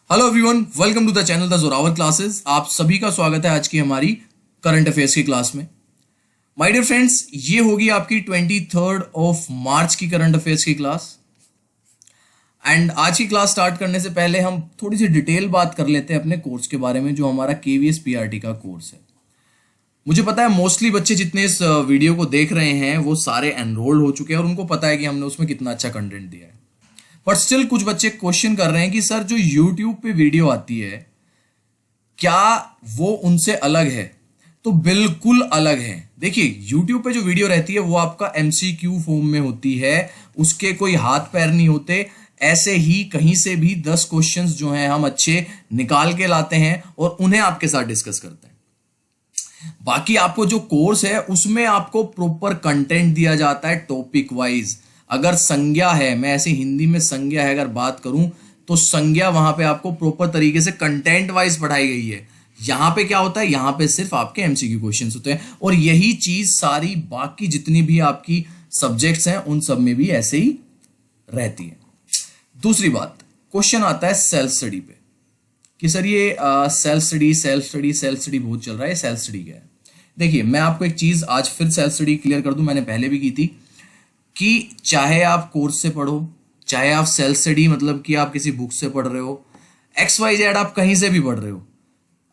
Hello everyone, welcome to the channel the Zorawar classes. आप सभी का स्वागत है आज की हमारी करंट अफेयर्स की क्लास में। माय डियर फ्रेंड्स, ये होगी आपकी 23 ऑफ मार्च की करंट अफेयर्स की क्लास। एंड आज की क्लास स्टार्ट करने से पहले हम थोड़ी सी डिटेल बात कर लेते हैं अपने कोर्स के बारे में, जो हमारा केवीएस पीआरटी का कोर्स है। मुझे पता है मोस्टली बच्चे जितने इस वीडियो को देख रहे हैं वो सारे एनरोल्ड हो चुके हैं और उनको पता है कि हमने उसमें कितना अच्छा कंटेंट दिया है। बट स्टिल कुछ बच्चे क्वेश्चन कर रहे हैं कि सर जो YouTube पे वीडियो आती है क्या वो उनसे अलग है? तो बिल्कुल अलग है। देखिए, YouTube पे जो वीडियो रहती है वो आपका MCQ फॉर्म में होती है, उसके कोई हाथ पैर नहीं होते। ऐसे ही कहीं से भी 10 क्वेश्चंस जो हैं हम अच्छे निकाल के लाते हैं और उन्हें आपके साथ डिस्कस करते हैं। बाकी आपको जो कोर्स है उसमें आपको प्रॉपर कंटेंट दिया जाता है टॉपिक वाइज। अगर संज्ञा है, मैं ऐसे हिंदी में संज्ञा है अगर बात करूं तो संज्ञा वहां पे आपको प्रॉपर तरीके से कंटेंट वाइज पढ़ाई गई है। यहां पे क्या होता है, यहां पे सिर्फ आपके MCQ क्वेश्चंस होते हैं और यही चीज सारी बाकी जितनी भी आपकी सब्जेक्ट्स हैं उन सब में भी ऐसे ही रहती है। दूसरी बात, क्वेश्चन आता है सेल्फ स्टडी पे कि सर ये सेल्फ स्टडी बहुत चल रहा है, सेल्फ स्टडी क्या है? देखिए, मैं आपको एक चीज आज फिर सेल्फ स्टडी क्लियर कर दूं, मैंने पहले भी की थी कि चाहे आप कोर्स से पढ़ो, चाहे आप सेल्फ स्टडी मतलब कि आप किसी बुक से पढ़ रहे हो, XYZ आप कहीं से भी पढ़ रहे हो,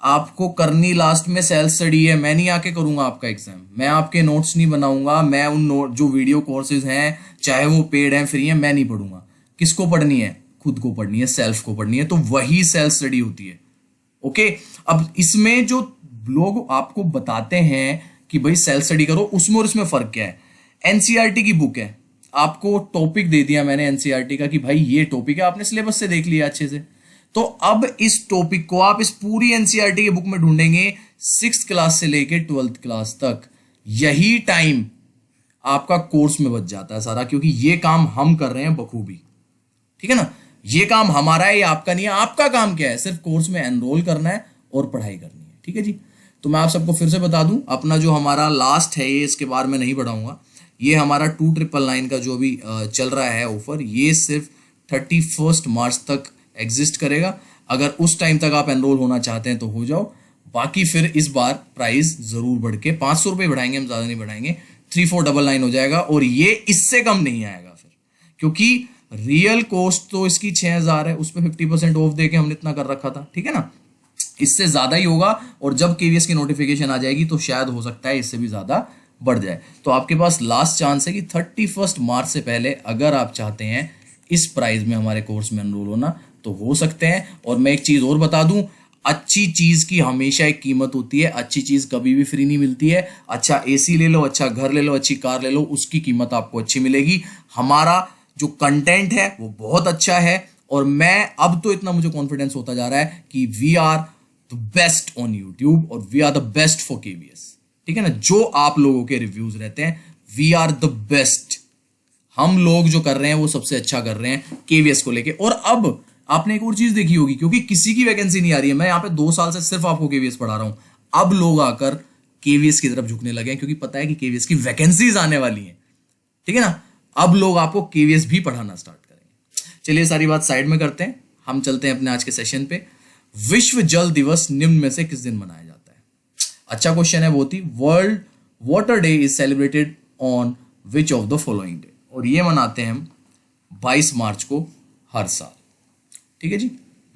आपको करनी लास्ट में सेल्फ स्टडी है। मैं नहीं आके करूंगा आपका एग्जाम, मैं आपके नोट्स नहीं बनाऊंगा, मैं उन नोट जो वीडियो कोर्सेज हैं चाहे वो पेड हैं फ्री हैं, मैं नहीं पढ़ूंगा। किसको पढ़नी है? खुद को पढ़नी है, सेल्फ को पढ़नी है, तो वही सेल्फ स्टडी होती है। ओके, अब इसमें जो लोग आपको बताते हैं कि भाई सेल्फ स्टडी करो, उसमें और इसमें फर्क क्या है? NCERT की बुक है, आपको टॉपिक दे दिया मैंने NCERT का कि भाई ये टॉपिक है, आपने सिलेबस से देख लिया अच्छे से। तो अब इस टॉपिक को आप इस पूरी NCERT की बुक में ढूंढेंगे 6th क्लास से लेके 12th क्लास तक। यही टाइम आपका कोर्स में बच जाता है सारा, क्योंकि ये काम हम कर रहे हैं बखूबी। ठीक है ना, ये काम हमारा है, ये आपका नहीं है। आपका काम क्या है? सिर्फ कोर्स में एनरोल करना है और पढ़ाई करनी है। ठीक है जी। तो मैं आप सबको फिर से बता दूं, अपना जो हमारा लास्ट है ये, इसके बारे में नहीं पढ़ाऊंगा। ये हमारा 2999 का जो अभी चल रहा है ऑफर, ये सिर्फ 31 मार्च तक एग्जिस्ट करेगा। अगर उस टाइम तक आप एनरोल होना चाहते हैं तो हो जाओ, बाकी फिर इस बार प्राइस जरूर बढ़ के 500 रुपये बढ़ाएंगे, हम ज्यादा नहीं बढ़ाएंगे, 3499 हो जाएगा और ये इससे कम नहीं आएगा फिर, क्योंकि रियल कॉस्ट तो इसकी 6000 है, उस पर 50% ऑफ देके हमने इतना कर रखा था। ठीक है ना, इससे ज्यादा ही होगा और जब KVS की नोटिफिकेशन आ जाएगी तो शायद हो सकता है इससे भी ज्यादा बढ़ जाए। तो आपके पास लास्ट चांस है कि 31 मार्च से पहले अगर आप चाहते हैं इस प्राइस में हमारे कोर्स में एनरोल होना तो हो सकते हैं। और मैं एक चीज और बता दूं, अच्छी चीज की हमेशा एक कीमत होती है, अच्छी चीज कभी भी फ्री नहीं मिलती है। अच्छा AC ले लो, अच्छा घर ले लो, अच्छी कार ले लो, उसकी कीमत आपको अच्छी मिलेगी। हमारा जो कंटेंट है वो बहुत अच्छा है और मैं अब तो इतना मुझे कॉन्फिडेंस होता जा रहा है कि we are the best on YouTube और we are the best for KVS। ठीक है ना, जो आप लोगों के रिव्यूज रहते हैं, वी आर द बेस्ट। हम लोग जो कर रहे हैं वो सबसे अच्छा कर रहे हैं KVS को लेके। और अब आपने एक और चीज देखी होगी, क्योंकि किसी की वैकेंसी नहीं आ रही है, मैं यहाँ पे 2 साल से सिर्फ आपको KVS पढ़ा रहा हूं। अब लोग आकर KVS की तरफ झुकने लगे हैं, क्योंकि पता है कि KVS की वैकेंसीज आने वाली हैं। ठीक है ना, अब लोग आपको KVS भी पढ़ाना स्टार्ट करेंगे। चलिए सारी बात साइड में करते हैं, हम चलते हैं अपने आज के सेशन पे। विश्व जल दिवस निम्न में से किस दिन मनाया जाता है? अच्छा क्वेश्चन है बहुत ही। World water day is celebrated on which of the following day? और ये मनाते हैं हम 22 मार्च को हर साल। ठीक है जी,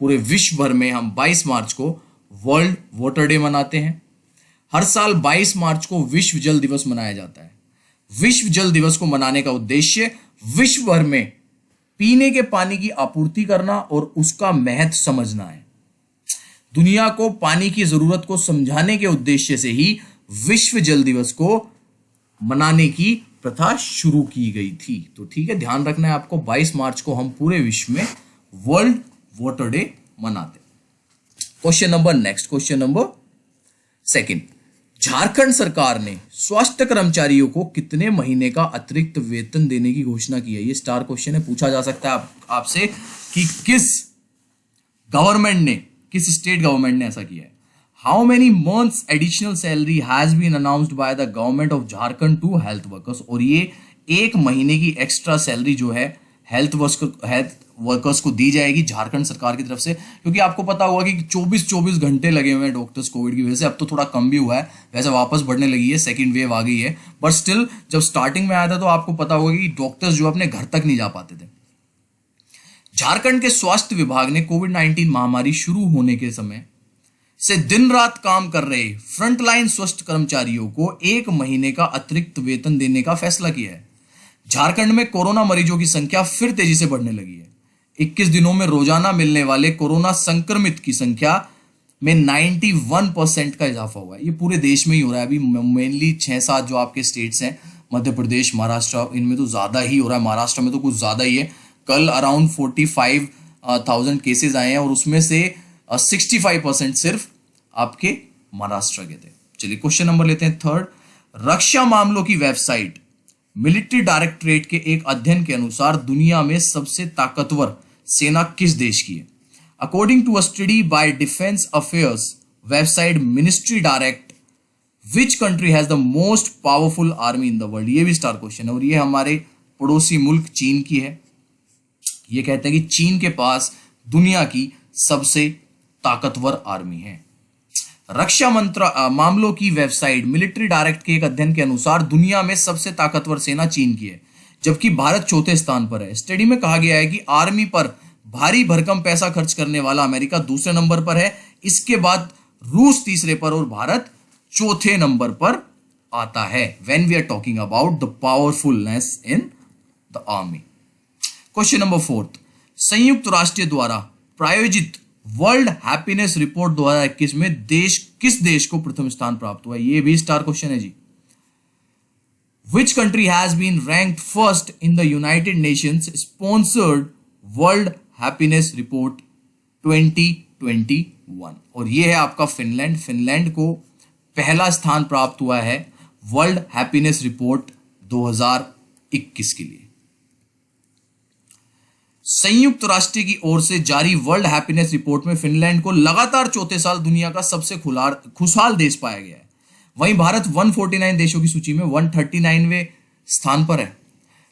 पूरे विश्व भर में हम 22 मार्च को वर्ल्ड वाटर डे मनाते हैं। हर साल 22 मार्च को विश्व जल दिवस मनाया जाता है। विश्व जल दिवस को मनाने का उद्देश्य विश्व भर में पीने के पानी की आपूर्ति करना और उसका महत्व समझना है। दुनिया को पानी की जरूरत को समझाने के उद्देश्य से ही विश्व जल दिवस को मनाने की प्रथा शुरू की गई थी। तो ठीक है, ध्यान रखना है आपको, 22 मार्च को हम पूरे विश्व में वर्ल्ड वाटर डे मनाते हैं। Question number 2। झारखंड सरकार ने स्वास्थ्य कर्मचारियों को कितने महीने का अतिरिक्त वेतन देने की घोषणा की है? ये स्टार क्वेश्चन है, पूछा जा सकता है आपसे कि किस स्टेट गवर्नमेंट ने ऐसा किया है। How many months additional salary has been announced by the government of Jharkhand to health workers? और ये 1 महीने की एक्स्ट्रा सैलरी जो है हेल्थ वर्कर्स को दी जाएगी झारखंड सरकार की तरफ से, क्योंकि आपको पता होगा कि 24 घंटे लगे हुए हैं डॉक्टर्स कोविड की वजह से। अब तो थोड़ा कम भी हुआ है, वैसे वापस बढ़ने लगी है, सेकेंड वेव आ गई है, बट स्टिल जब स्टार्टिंग में आया था तो आपको पता होगा कि डॉक्टर्स जो अपने घर तक नहीं जा पाते थे। झारखंड के स्वास्थ्य विभाग ने कोविड-19 महामारी शुरू होने के समय से दिन रात काम कर रहे फ्रंटलाइन स्वास्थ्य कर्मचारियों को 1 महीने का अतिरिक्त वेतन देने का फैसला किया है। झारखंड में कोरोना मरीजों की संख्या फिर तेजी से बढ़ने लगी है। 21 दिनों में रोजाना मिलने वाले कोरोना संक्रमित की संख्या में 91% का इजाफा हुआ है। ये पूरे देश में ही हो रहा है। अभी मेनली 6-7 जो आपके स्टेट्स हैं, मध्य प्रदेश, महाराष्ट्र, इनमें तो ज्यादा ही हो रहा है। महाराष्ट्र में तो कुछ ज्यादा ही है। कल अराउंड 45,000 केसेस आए हैं और उसमें से 65% सिर्फ आपके महाराष्ट्र के थे। चलिए क्वेश्चन नंबर लेते हैं थर्ड। रक्षा मामलों की वेबसाइट मिलिट्री डायरेक्टरेट के एक अध्ययन के अनुसार दुनिया में सबसे ताकतवर सेना किस देश की है? According to a study by defence affairs website ministry direct, which country has the most powerful army in the world? ये भी स्टार क्वेश्चन है और ये हमारे पड़ोसी मुल्क चीन की है। ये कहते हैं कि चीन के पास दुनिया की सबसे ताकतवर आर्मी है। रक्षा मामलों की वेबसाइट मिलिट्री डायरेक्ट के एक अध्ययन के अनुसार दुनिया में सबसे ताकतवर सेना चीन की है, जबकि भारत चौथे स्थान पर है। स्टडी में कहा गया है कि आर्मी पर भारी भरकम पैसा खर्च करने वाला अमेरिका दूसरे नंबर पर है, इसके बाद रूस तीसरे पर और भारत चौथे नंबर पर आता है when we are talking about the powerfulness in the army. Question number fourth. संयुक्त राष्ट्र द्वारा प्रायोजित वर्ल्ड हैप्पीनेस रिपोर्ट 2021 में किस देश को प्रथम स्थान प्राप्त हुआ? ये भी स्टार क्वेश्चन है जी। Which country has been ranked first in the United Nations sponsored world happiness report 2021? और ये है आपका फिनलैंड। फिनलैंड को पहला स्थान प्राप्त हुआ है वर्ल्ड हैप्पीनेस रिपोर्ट 2021 के लिए। संयुक्त राष्ट्र की ओर से जारी वर्ल्ड हैप्पीनेस रिपोर्ट में फिनलैंड को लगातार चौथे साल दुनिया का सबसे खुशहाल देश पाया गया है। वहीं भारत 149 देशों की सूची में 139वें स्थान पर है।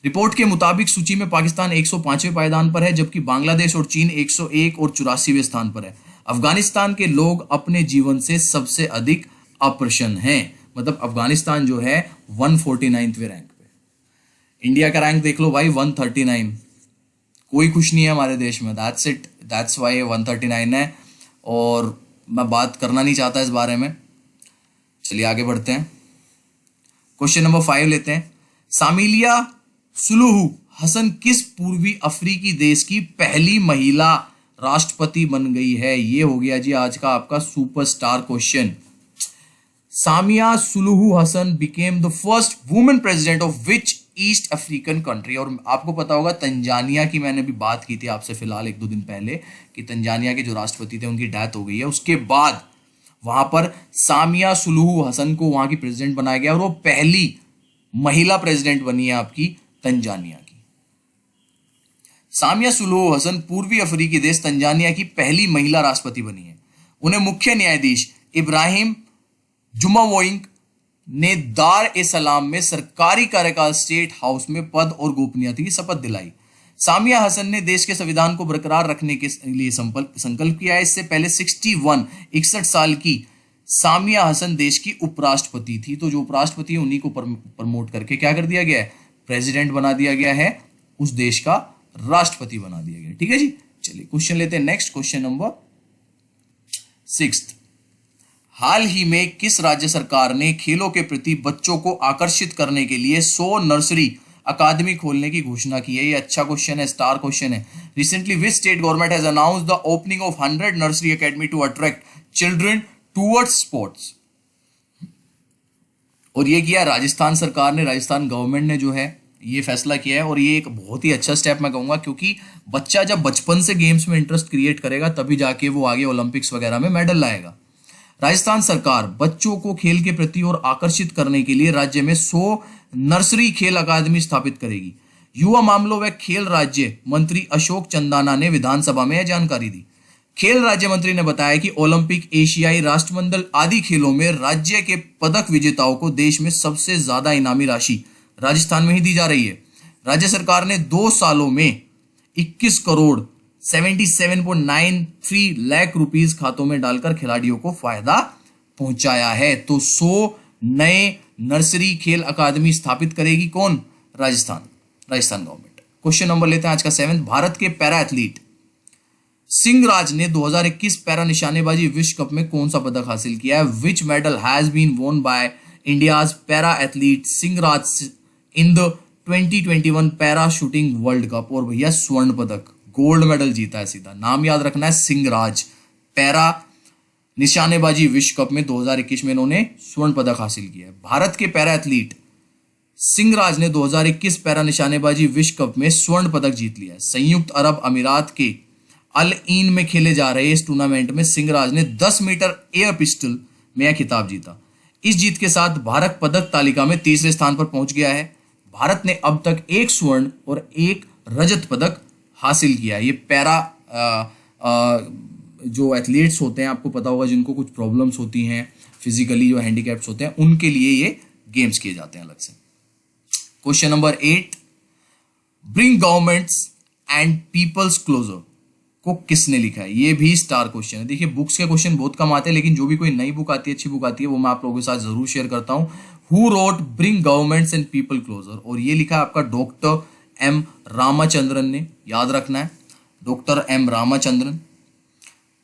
रिपोर्ट के मुताबिक सूची में पाकिस्तान 105वें पायदान पर है, जबकि बांग्लादेश और चीन 101 और 84वें स्थान पर है। अफगानिस्तान के लोग अपने जीवन से सबसे अधिक अप्रसन्न हैं, मतलब अफगानिस्तान जो है 149वें रैंक पे। इंडिया का रैंक देख लो भाई 139, कोई खुश नहीं है हमारे देश में। दैट्स इट, दैट्स वाई 139 है और मैं बात करना नहीं चाहता इस बारे में। चलिए आगे बढ़ते हैं। क्वेश्चन नंबर 5 लेते हैं। सामिलिया सुलूहू हसन किस पूर्वी अफ्रीकी देश की पहली महिला राष्ट्रपति बन गई है? ये हो गया जी आज का आपका superstar question. Samia Suluhu Hassan became the first women president of which East African country? और आपको पता होगा तंजानिया की मैंने भी बात की थी आपसे फिलहाल 1-2 दिन पहले कि तंजानिया के जो राष्ट्रपति थे उनकी डेथ हो गई है। उसके बाद वहां पर सामिया सुलूहू हसन को वहां की प्रेसिडेंट बनाया गया और वो पहली महिला प्रेसिडेंट बनी है आपकी तंजानिया की। सामिया सुलूहू हसन पूर्वी अफ्रीकी देश तंजानिया की पहली महिला राष्ट्रपति बनी है। उन्हें मुख्य न्यायाधीश इब्राहिम जुमावोइंग ने दार ए सलाम में सरकारी कार्यकाल स्टेट हाउस में पद और गोपनीयता की शपथ दिलाई। सामिया हसन ने देश के संविधान को बरकरार रखने के लिए संकल्प किया है। इससे पहले 61 साल की सामिया हसन देश की उपराष्ट्रपति थी। तो जो उपराष्ट्रपति है उन्हीं को प्रमोट करके क्या कर दिया गया है? प्रेसिडेंट बना दिया गया है, उस देश का राष्ट्रपति बना दिया गया। ठीक है जी। चलिए क्वेश्चन लेते हैं नेक्स्ट। Question number 6। हाल ही में किस राज्य सरकार ने खेलों के प्रति बच्चों को आकर्षित करने के लिए 100 नर्सरी अकादमी खोलने की घोषणा की है? ये अच्छा क्वेश्चन है, स्टार क्वेश्चन है। Recently which state government has announced the opening of 100 nursery academy to attract children towards sports? और ये किया राजस्थान सरकार ने, राजस्थान गवर्नमेंट ने जो है ये फैसला किया है। और ये एक बहुत ही अच्छा स्टेप मैं कहूंगा, क्योंकि बच्चा जब बचपन से गेम्स में इंटरेस्ट क्रिएट करेगा तभी जाके वो आगे ओलंपिक्स वगैरह में मेडल लाएगा। राजस्थान सरकार बच्चों को खेल के प्रति और आकर्षित करने के लिए राज्य में 100 नर्सरी खेल अकादमी स्थापित करेगी। युवा मामलों व खेल राज्य मंत्री अशोक चंदाना ने विधानसभा में यह जानकारी दी। खेल राज्य मंत्री ने बताया कि ओलंपिक, एशियाई, राष्ट्रमंडल आदि खेलों में राज्य के पदक विजेताओं को देश में सबसे ज्यादा इनामी राशि राजस्थान में ही दी जा रही है। राज्य सरकार ने 2 सालों में 21 करोड़ 77.93 लाख रुपीस खातों में डालकर खिलाड़ियों को फायदा पहुंचाया है। तो 100 नए नर्सरी खेल अकादमी स्थापित करेगी कौन? राजस्थान गवर्नमेंट। क्वेश्चन नंबर लेते हैं आज का 7। भारत के पैरा एथलीट सिंहराज ने 2021 पैरा निशानेबाजी विश्व कप में कौन सा पदक हासिल किया है? Which medal has been won by India's para athlete Singhraj in the 2021 para shooting world cup? और भैया स्वर्ण पदक, गोल्ड मेडल जीता है। सीधा नाम याद रखना है, सिंहराज। पैरा निशानेबाजी विश्व कप में 2021 में इन्होंने स्वर्ण पदक हासिल किया है। भारत के पैरा एथलीट सिंहराज ने 2021 पैरा निशानेबाजी विश्व कप में स्वर्ण पदक जीत लिया है। संयुक्त अरब अमीरात के अल ईन में खेले जा रहे इस टूर्नामेंट में सिंहराज ने 10 मीटर एयर पिस्टल में यह खिताब जीता। इस जीत के साथ भारत पदक तालिका में तीसरे स्थान पर पहुंच गया है। भारत ने अब तक 1 स्वर्ण और 1 रजत पदक हासिल किया है। ये पैरा जो एथलीट्स होते हैं, आपको पता होगा, जिनको कुछ प्रॉब्लम्स होती हैं फिजिकली, जो हैंडीकैप्स होते हैं, उनके लिए ये गेम्स किए जाते हैं अलग से। Question number 8, bring governments and peoples closure को किसने लिखा है? ये भी स्टार क्वेश्चन है। देखिए, बुक्स के क्वेश्चन बहुत कम आते हैं, लेकिन जो भी कोई नई बुक आती है, अच्छी बुक आती है, वो मैं आप लोगों के साथ जरूर शेयर करता हूं। Who wrote bring governments and people closer? और ये लिखा है आपका डॉक्टर एम रामाचंद्रन ने। याद रखना है, डॉक्टर एम रामाचंद्रन।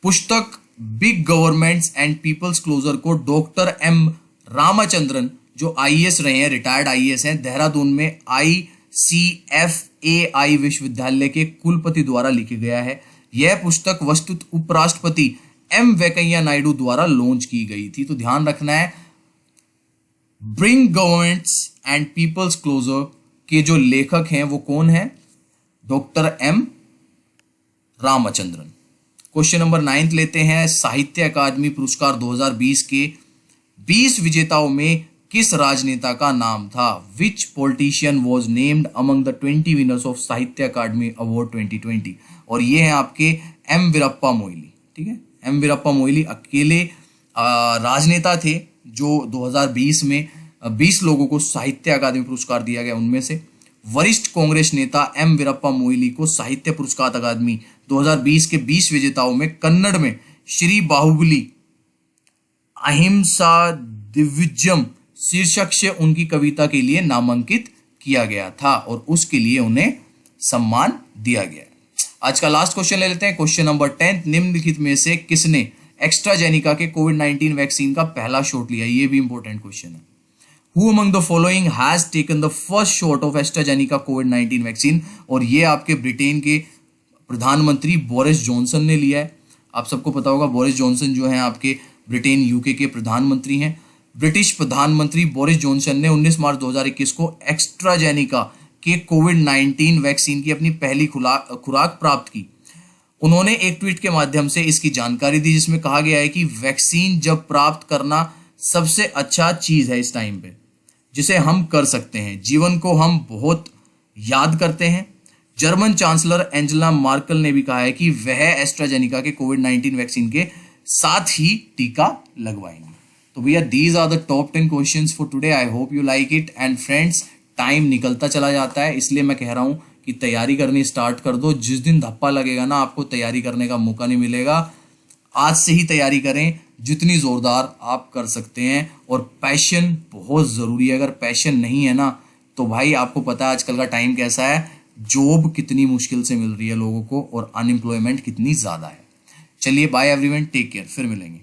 पुस्तक big governments and peoples closure को डॉक्टर एम रामाचंद्रन, जो आईएएस रहे हैं, रिटायर्ड आईएएस हैं, देहरादून में ICFAI विश्वविद्यालय के कुलपति द्वारा लिखी गया है। यह पुस्तक वस्तुत उपराष्ट्रपति एम वेंकैया नायडू द्वारा लॉन्च की गई थी। तो ध्यान रखना है, bring governments and peoples closer के जो लेखक हैं वो कौन है? Doctor M Ramachandran. Question number 9 लेते हैं। साहित्य अकादमी पुरस्कार 2020 के 20 विजेताओं में किस राजनेता का नाम था? Which politician was named among the 20 winners of Sahitya Akademi award 2020? और ये हैं आपके एम वीरप्पा मोइली। ठीक है, एम वीरप्पा मोइली अकेले राजनेता थे जो 2020 में 20 लोगों को साहित्य अकादमी पुरस्कार दिया गया। उनमें से वरिष्ठ कांग्रेस नेता एम वीरप्पा मोइली को साहित्य पुरस्कार अकादमी 2020 के 20 विजेताओं में कन्नड़ में श्री बाहुबली अहिंसा दिव्यम शीर्षक से उनकी कविता के लिए नामांकित किया गया था और उसके लिए उन्हें सम्मान दिया गया। आज का लास्ट क्वेश्चन ले लेते हैं। क्वेश्चन नंबर 10, निम्नलिखित में से किसने एक्स्ट्राजेनिका के कोविड-19 वैक्सीन का पहला शॉट लिया? ये भी इंपॉर्टेंट क्वेश्चन है। Who among the following has taken the first shot of AstraZeneca COVID-19 vaccine? और ये आपके ब्रिटेन के प्रधानमंत्री बोरिस जॉनसन ने लिया है। आप सबको पता होगा, बोरिस जॉनसन जो है आपके ब्रिटेन यूके के प्रधानमंत्री हैं। ब्रिटिश प्रधानमंत्री बोरिस जॉनसन ने 19 मार्च 2021 को एक्स्ट्राजेनिका के कोविड-19 वैक्सीन की अपनी पहली खुराक प्राप्त की। उन्होंने एक ट्वीट के माध्यम से इसकी जानकारी दी, जिसमें कहा गया है कि वैक्सीन जब प्राप्त करना सबसे अच्छा चीज है इस टाइम पे, जिसे हम कर सकते हैं। जीवन को हम बहुत याद करते हैं। जर्मन चांसलर एंजेला मार्केल ने भी कहा है कि वह एस्ट्राजेनिका के कोविड-19 वैक्सीन के साथ ही टीका लगवाएंगे। तो भैया, these are the top 10 questions for today. I hope you like it. And friends, time निकलता चला जाता है, इसलिए मैं कह रहा हूं कि तैयारी करनी स्टार्ट कर दो। जिस दिन धप्पा लगेगा ना, आपको तैयारी करने का मौका नहीं मिलेगा। आज से ही तैयारी करें, जितनी जोरदार आप कर सकते हैं। और पैशन बहुत जरूरी है। अगर पैशन नहीं है ना, तो भाई आपको पता है आजकल का टाइम कैसा है, जॉब कितनी मुश्किल से मिल रही है लोगों को और अनएम्प्लॉयमेंट कितनी ज्यादा है। चलिए, बाय एवरीवन, टेक केयर, फिर मिलेंगे।